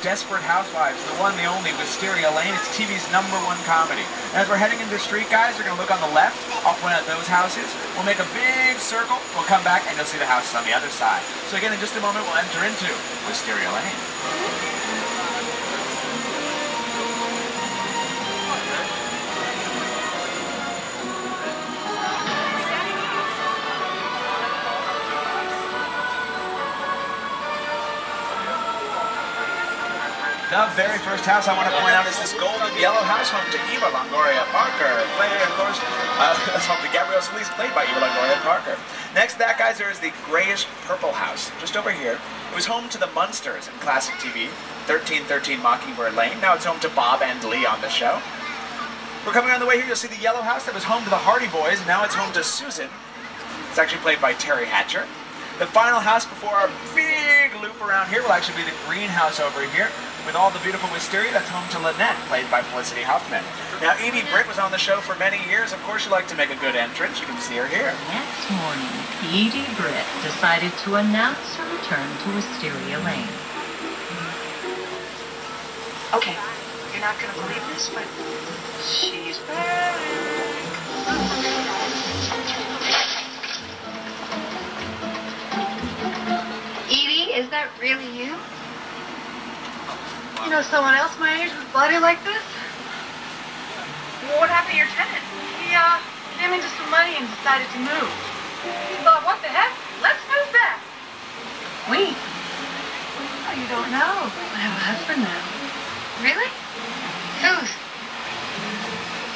Desperate Housewives, the one, the only, Wisteria Lane. It's TV's #1 comedy. And as we're heading into the street, guys, we're going to look on the left. I'll point out those houses. We'll make a big circle. We'll come back, and you'll see the houses on the other side. So again, in just a moment, we'll enter into Wisteria Lane. The very first house I want to point out is this golden yellow house, home to Eva Longoria Parker. Played, of course, that's home to Gabrielle Solis, played by Eva Longoria Parker. Next to that, guys, there is the grayish purple house, just over here. It was home to the Munsters in classic TV, 1313 Mockingbird Lane. Now it's home to Bob and Lee on the show. We're coming on the way here, you'll see the yellow house that was home to the Hardy Boys, and now it's home to Susan. It's actually played by Terry Hatcher. The final house before our big loop around here will actually be the greenhouse over here with all the beautiful wisteria. That's home to Lynette, played by Felicity Huffman. Now, Evie Britt was on the show for many years. Of course, she liked to make a good entrance. You can see her here. Next morning, Evie Britt decided to announce her return to Wisteria Lane. Okay, you're not going to believe this, but she's back. Is that really you? You know someone else my age with body like this? Well, what happened to your tenant? He came into some money and decided to move. He thought, what the heck? Let's move back. We? Oh, you don't know. I have a husband now. Really? Whose?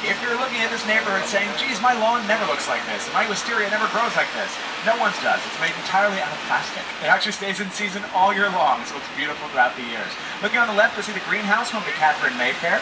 If you're looking at this neighborhood saying, geez, my lawn never looks like this, my wisteria never grows like this, no one's does. It's made entirely out of plastic. It actually stays in season all year long, so it looks beautiful throughout the years. Looking on the left, you'll see the greenhouse, home to Catherine Mayfair.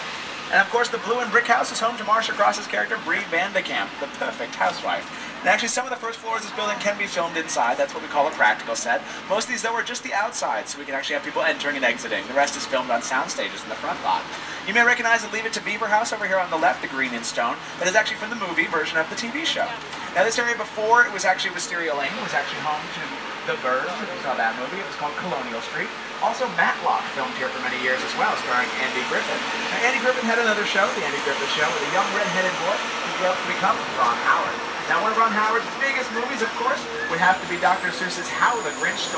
And of course, the blue and brick house is home to Marcia Cross's character, Bree Vandekamp, the perfect housewife. And actually, some of the first floors of this building can be filmed inside. That's what we call a practical set. Most of these, though, are just the outside, so we can actually have people entering and exiting. The rest is filmed on sound stages in the front lot. You may recognize the Leave It to Beaver house over here on the left, the green in stone. That is actually from the movie version of the TV show. Now, this area before it was actually Wisteria Lane, was actually home to The Birds, if you saw that movie. It was called Colonial Street. Also, Matlock filmed here for many years as well, starring Andy Griffith. Now, Andy Griffith had another show, The Andy Griffith Show, with a young red-headed boy who grew up to become Ron Howard. Now, one of Ron Howard's biggest movies, of course, would have to be Dr. Seuss's How the Grinch Stole